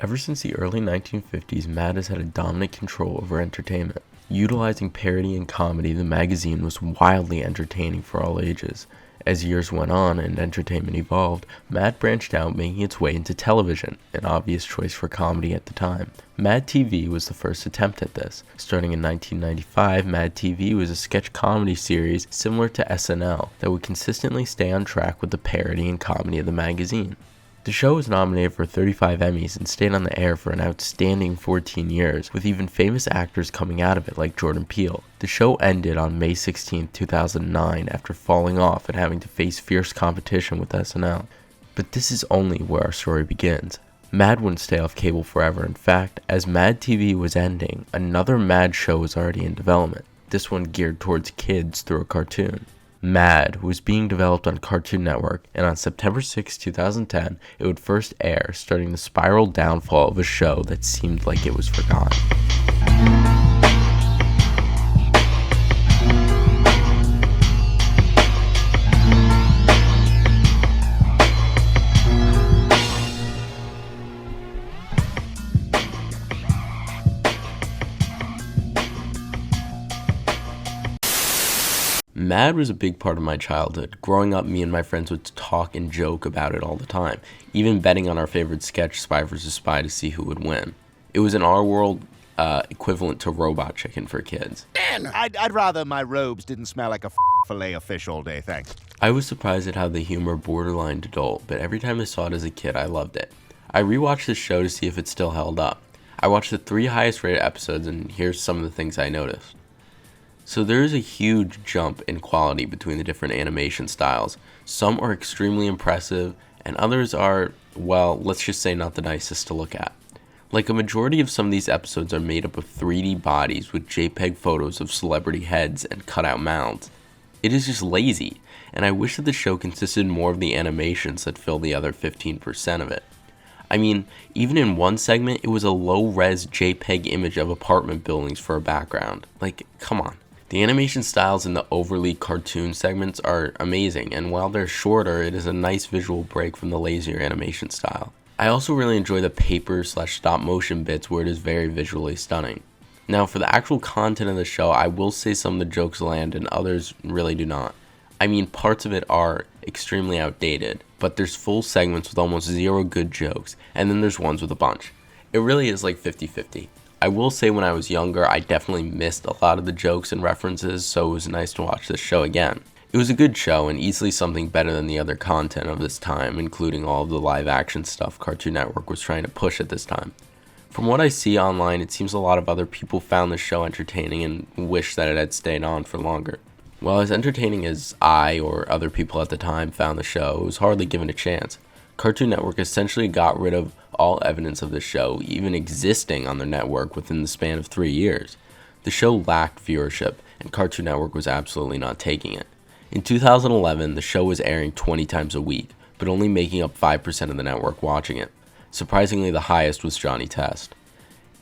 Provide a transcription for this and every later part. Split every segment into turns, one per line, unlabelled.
Ever since the early 1950s, Mad has had a dominant control over entertainment. Utilizing parody and comedy, the magazine was wildly entertaining for all ages. As years went on and entertainment evolved, Mad branched out, making its way into television, an obvious choice for comedy at the time. Mad TV was the first attempt at this. Starting in 1995, Mad TV was a sketch comedy series similar to SNL that would consistently stay on track with the parody and comedy of the magazine. The show was nominated for 35 Emmys and stayed on the air for an outstanding 14 years, with even famous actors coming out of it like Jordan Peele. The show ended on May 16, 2009 after falling off and having to face fierce competition with SNL. But this is only where our story begins. Mad wouldn't stay off cable forever. In fact, as Mad TV was ending, another Mad show was already in development, this one geared towards kids through a cartoon. Mad was being developed on Cartoon Network, and on September 6, 2010, it would first air, starting the spiral downfall of a show that seemed like it was forgotten. Mad was a big part of my childhood. Growing up, me and my friends would talk and joke about it all the time, even betting on our favorite sketch, Spy vs. Spy, to see who would win. It was in our world equivalent to Robot Chicken for kids.
I'd rather my robes didn't smell like a fillet of fish all day, thanks.
I was surprised at how the humor borderlined adult, but every time I saw it as a kid, I loved it. I rewatched the show to see if it still held up. I watched the 3 highest rated episodes, and here's some of the things I noticed. So there is a huge jump in quality between the different animation styles. Some are extremely impressive, and others are, well, let's just say not the nicest to look at. Like a majority of some of these episodes are made up of 3D bodies with JPEG photos of celebrity heads and cutout mouths. It is just lazy, and I wish that the show consisted more of the animations that fill the other 15% of it. I mean, even in one segment, it was a low-res JPEG image of apartment buildings for a background. Like, come on. The animation styles in the overly cartoon segments are amazing, and while they're shorter, it is a nice visual break from the lazier animation style. I also really enjoy the paper/stop motion bits where it is very visually stunning. Now, for the actual content of the show, I will say some of the jokes land and others really do not. I mean, parts of it are extremely outdated, but there's full segments with almost zero good jokes, and then there's ones with a bunch. It really is like 50-50. I will say when I was younger, I definitely missed a lot of the jokes and references, so it was nice to watch this show again. It was a good show and easily something better than the other content of this time, including all of the live action stuff Cartoon Network was trying to push at this time. From what I see online, it seems a lot of other people found the show entertaining and wish that it had stayed on for longer. While as entertaining as I or other people at the time found the show, it was hardly given a chance. Cartoon Network essentially got rid of all evidence of the show even existing on their network within the span of 3 years. The show lacked viewership, and Cartoon Network was absolutely not taking it. In 2011, the show was airing 20 times a week, but only making up 5% of the network watching it. Surprisingly, the highest was Johnny Test.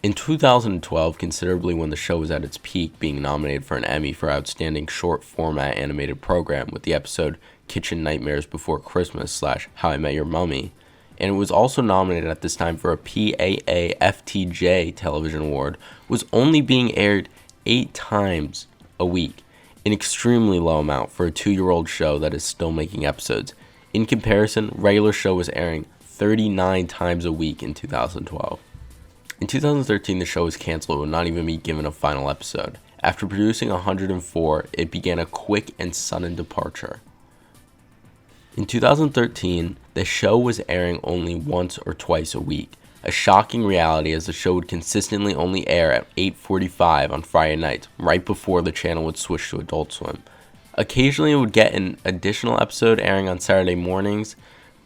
In 2012, considerably when the show was at its peak, being nominated for an Emmy for Outstanding Short Format Animated Program with the episode Kitchen Nightmares Before Christmas / How I Met Your Mummy, and it was also nominated at this time for a PAA-FTJ Television Award, was only being aired 8 times a week, an extremely low amount for a 2-year-old show that is still making episodes. In comparison, regular show was airing 39 times a week in 2012. In 2013, the show was canceled and would not even be given a final episode. After producing 104, it began a quick and sudden departure. In 2013, the show was airing only once or twice a week, a shocking reality as the show would consistently only air at 8:45 on Friday nights, right before the channel would switch to Adult Swim. Occasionally it would get an additional episode airing on Saturday mornings,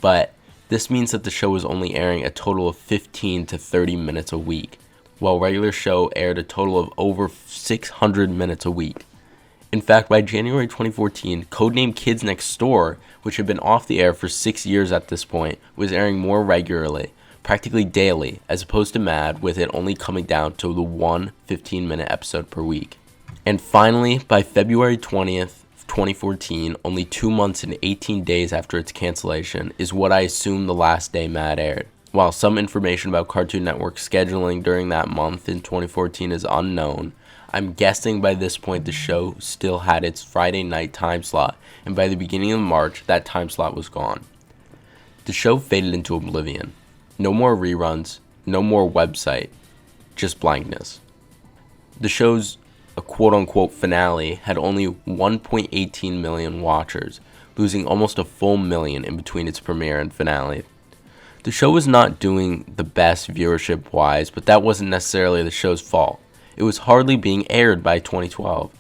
but this means that the show was only airing a total of 15 to 30 minutes a week, while regular show aired a total of over 600 minutes a week. In fact, by January 2014, codenamed Kids Next Door, which had been off the air for 6 years at this point, was airing more regularly, practically daily, as opposed to Mad, with it only coming down to the one 15-minute episode per week. And finally, by February 20th, 2014, only 2 months and 18 days after its cancellation, is what I assume the last day Mad aired. While some information about Cartoon Network scheduling during that month in 2014 is unknown, I'm guessing by this point the show still had its Friday night time slot, and by the beginning of March, that time slot was gone. The show faded into oblivion. No more reruns, no more website, just blankness. The show's quote-unquote finale had only 1.18 million watchers, losing almost a full million in between its premiere and finale. The show was not doing the best viewership-wise, but that wasn't necessarily the show's fault. It was hardly being aired by 2012.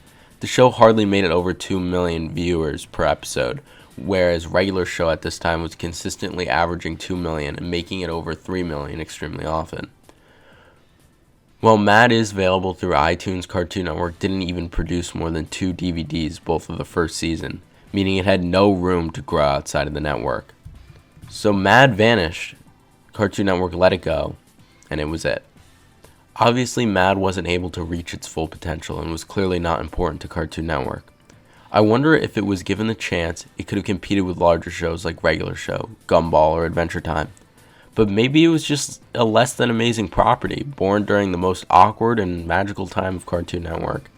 The show hardly made it over 2 million viewers per episode, whereas regular show at this time was consistently averaging 2 million and making it over 3 million extremely often. While Mad is available through iTunes, Cartoon Network didn't even produce more than 2 DVDs both of the first season, meaning it had no room to grow outside of the network. So Mad vanished, Cartoon Network let it go, and it was it. Obviously, Mad wasn't able to reach its full potential and was clearly not important to Cartoon Network. I wonder if it was given the chance, it could have competed with larger shows like Regular Show, Gumball, or Adventure Time. But maybe it was just a less than amazing property, born during the most awkward and magical time of Cartoon Network.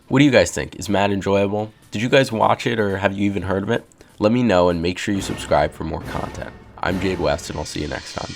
What do you guys think? Is Mad enjoyable? Did you guys watch it, or have you even heard of it? Let me know and make sure you subscribe for more content. I'm Jade West, and I'll see you next time.